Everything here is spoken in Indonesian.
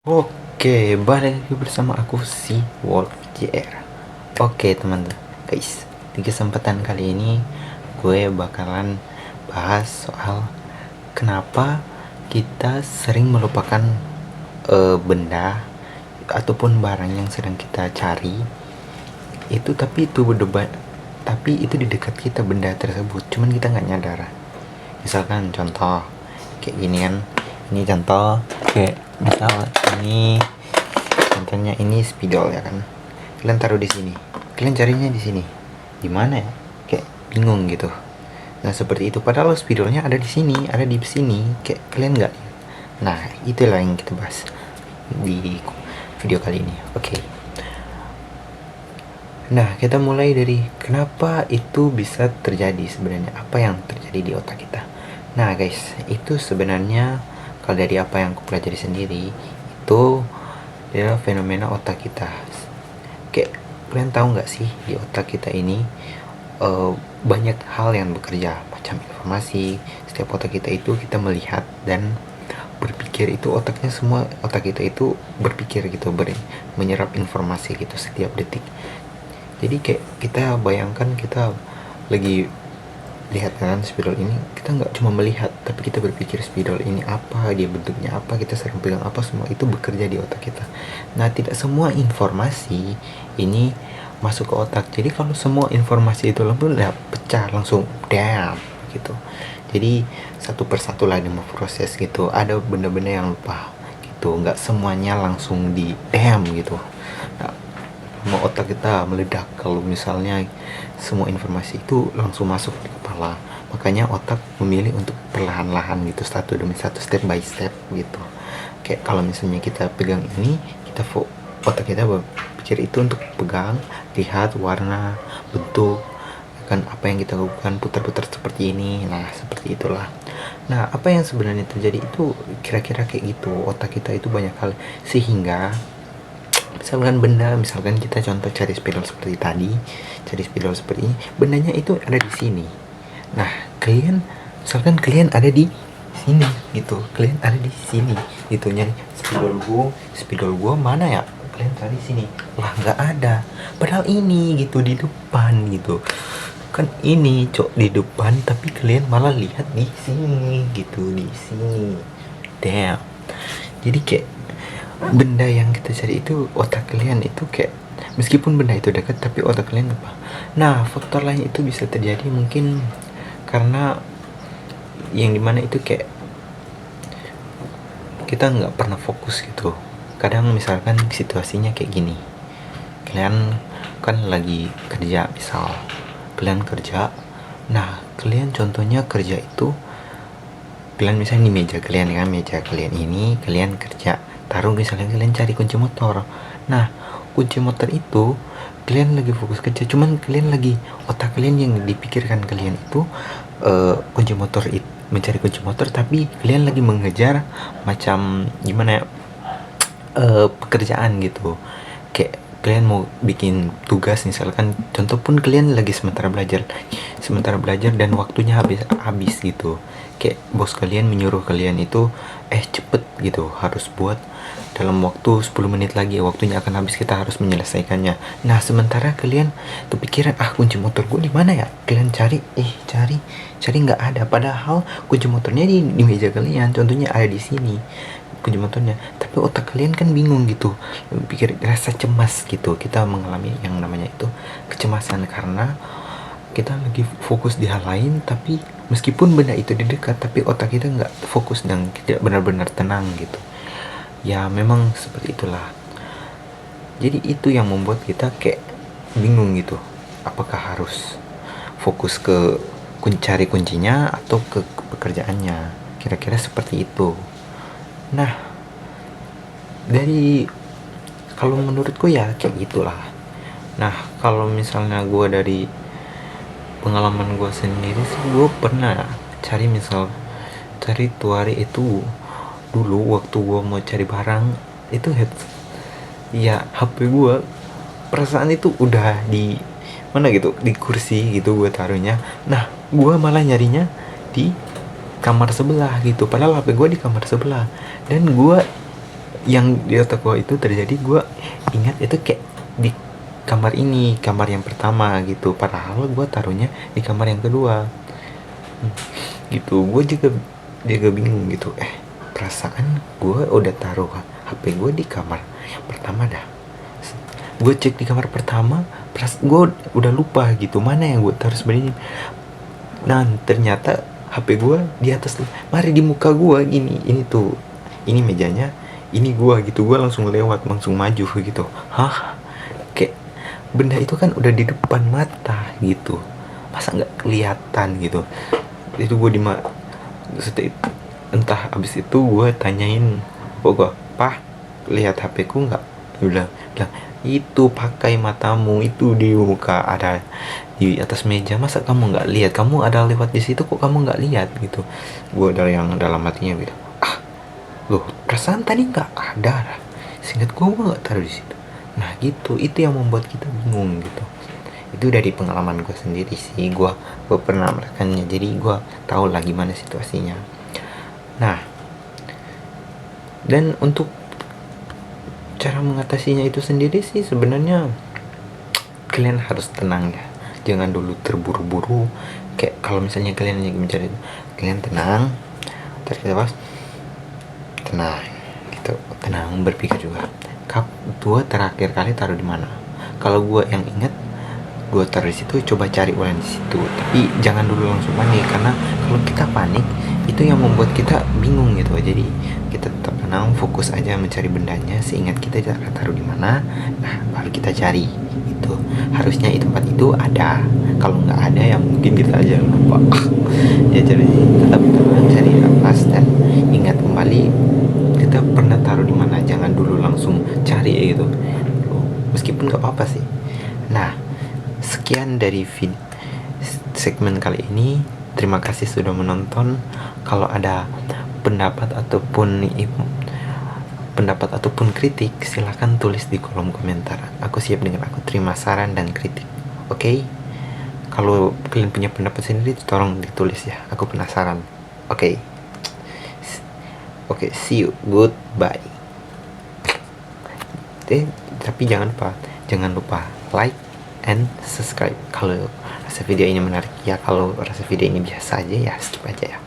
Oke, balik lagi bersama aku si Wolf JR. Oke teman-teman, guys, di kesempatan kali ini gue bakalan bahas soal kenapa kita sering melupakan benda ataupun barang yang sedang kita cari itu, tapi itu di dekat kita benda tersebut, cuman kita nggak nyadar. Misalkan contoh kayak gini kan, ini contoh kayak misal ini contohnya, ini spidol ya kan, kalian taruh di sini, kalian carinya di sini, di mana ya, kayak bingung gitu. Nah seperti itu, padahal spidolnya ada di sini, ada di sini, kayak kalian nggak. Nah itulah yang kita bahas di video kali ini. Oke. Nah, kita mulai dari kenapa itu bisa terjadi sebenarnya, apa yang terjadi di otak kita. Nah, guys, itu sebenarnya kalau dari apa yang aku pelajari sendiri, itu adalah fenomena otak kita. Kayak kalian tahu nggak sih, di otak kita ini banyak hal yang bekerja, macam informasi. Setiap otak kita itu kita melihat dan berpikir, itu otak kita itu berpikir gitu, menyerap informasi gitu setiap detik. Jadi kayak kita bayangkan kita lagi lihat kan spidol ini, kita nggak cuma melihat tapi kita berpikir spidol ini apa, dia bentuknya apa, kita sering pegang apa, semua itu bekerja di otak kita. Nah tidak semua informasi ini masuk ke otak, jadi kalau semua informasi itu udah pecah langsung damn gitu. Jadi satu persatu lah dia proses gitu, ada benda-benda yang lupa gitu, nggak semuanya langsung di damn gitu. Nah, mau otak kita meledak kalau misalnya semua informasi itu langsung masuk di kepala. Makanya otak memilih untuk perlahan-lahan gitu, satu demi satu, step by step gitu. Kayak kalau misalnya kita pegang ini, otak kita berpikir itu untuk pegang, lihat warna, bentuk, kan apa yang kita lakukan, putar-putar seperti ini. Nah seperti itulah. Nah apa yang sebenarnya terjadi itu kira-kira kayak gitu, otak kita itu banyak hal, sehingga misalkan kita contoh cari spidol seperti tadi, cari spidol seperti ini, bendanya itu ada di sini. Nah misalkan kalian ada di sini gitu, kalian ada di sini gitu, nyari spidol gua mana ya, kalian cari sini, lah nggak ada, padahal ini gitu di depan gitu kan, ini di depan, tapi kalian malah lihat di sini gitu, di sini. Damn. Jadi kayak benda yang kita cari itu, otak kalian itu kayak meskipun benda itu dekat tapi otak kalian lupa. Nah faktor lain itu bisa terjadi mungkin karena yang dimana itu kayak kita nggak pernah fokus gitu. Kadang misalkan situasinya kayak gini, kalian kan lagi kerja, misal kalian kerja, nah kalian contohnya kerja itu, kalian misalnya di meja kalian kan, meja kalian ini kalian kerja, taruh misalnya kalian cari kunci motor. Nah kunci motor itu kalian lagi fokus kerja, cuman kalian lagi, otak kalian yang dipikirkan kalian itu kunci motor itu, mencari kunci motor, tapi kalian lagi mengejar macam gimana ya, pekerjaan gitu. Kayak kalian mau bikin tugas misalkan, contoh pun kalian lagi sementara belajar dan waktunya habis gitu, kayak bos kalian menyuruh kalian itu cepet gitu, harus buat dalam waktu 10 menit lagi waktunya akan habis, kita harus menyelesaikannya. Nah sementara kalian kepikiran, kunci motor gue di mana ya, kalian cari nggak ada, padahal kunci motornya di meja kalian, contohnya ada di sini kunci motornya, tapi otak kalian kan bingung gitu, pikir, rasa cemas gitu. Kita mengalami yang namanya itu kecemasan karena kita lagi fokus di hal lain, tapi meskipun benda itu di dekat tapi otak kita nggak fokus dan tidak benar-benar tenang gitu. Ya memang seperti itulah. Jadi itu yang membuat kita kayak bingung gitu, apakah harus fokus ke cari kuncinya atau ke pekerjaannya, kira-kira seperti itu. Nah dari, kalau menurutku ya kayak gitulah. Nah kalau misalnya gue dari pengalaman gue sendiri sih, gue pernah cari tuari itu dulu waktu gue mau cari barang itu, ya HP gue, perasaan itu udah di mana gitu, di kursi gitu gue taruhnya. Nah gue malah nyarinya di kamar sebelah gitu, padahal HP gue di kamar sebelah, dan gue yang di otak gue itu terjadi, gue ingat itu kayak di kamar ini, kamar yang pertama gitu, padahal gue taruhnya di kamar yang kedua. Gitu, gue juga bingung gitu, perasaan gue udah taruh HP gue di kamar yang pertama dah. Gue cek di kamar pertama, gue udah lupa gitu mana yang gue taruh sebenarnya. Dan ternyata HP gue di atas, mari di muka gue gini, ini tuh, ini mejanya, ini gue gitu. Gue langsung lewat, langsung maju gitu. Hah, kayak benda itu kan udah di depan mata gitu, masa nggak kelihatan gitu. Itu gue entah abis itu gue tanyain, gue, "Pah, lihat HP ku nggak?" Udah bilang, "Itu pakai matamu, itu di muka, ada di atas meja, masa kamu nggak lihat? Kamu ada lewat di situ kok kamu nggak lihat?" Gitu. Gue dari yang dalam hatinya gitu, loh, perasaan tadi nggak ada, singkat gue nggak taruh di situ. Nah gitu, itu yang membuat kita bingung gitu. Itu dari pengalaman gue sendiri sih, gue pernah melakukannya, jadi gue tahu lah gimana situasinya. Nah, dan untuk cara mengatasinya itu sendiri sih sebenarnya kalian harus tenang ya, jangan dulu terburu-buru. Kayak kalau misalnya kalian lagi mencari, kalian tenang, terus tenang gitu, tenang, berpikir juga, gue terakhir kali taruh di mana. Kalau gue yang inget, gue taruh di situ, coba cari ulang di situ. Tapi jangan dulu langsung panik, karena kalau kita panik itu yang membuat kita bingung gitu. Jadi kita tetap tenang, fokus aja mencari bendanya, seingat kita akan taruh di mana. Nah, baru kita cari. Itu harusnya di tempat itu ada. Kalau nggak ada ya mungkin kita aja lupa. Ya jadi tetap tenang, cari nafas dan ingat kembali kita pernah taruh di mana. Jangan dulu langsung cari gitu. Meskipun nggak apa-apa sih. Nah, sekian dari segmen kali ini. Terima kasih sudah menonton. Kalau ada pendapat ataupun kritik, silahkan tulis di kolom komentar. Aku siap dengan aku terima saran dan kritik. Oke? Kalau kalian punya pendapat sendiri, tolong ditulis ya. Aku penasaran. Oke, see you. Goodbye. Tapi jangan lupa like and subscribe kalau rasa video ini menarik ya. Kalau rasa video ini biasa aja ya skip aja ya.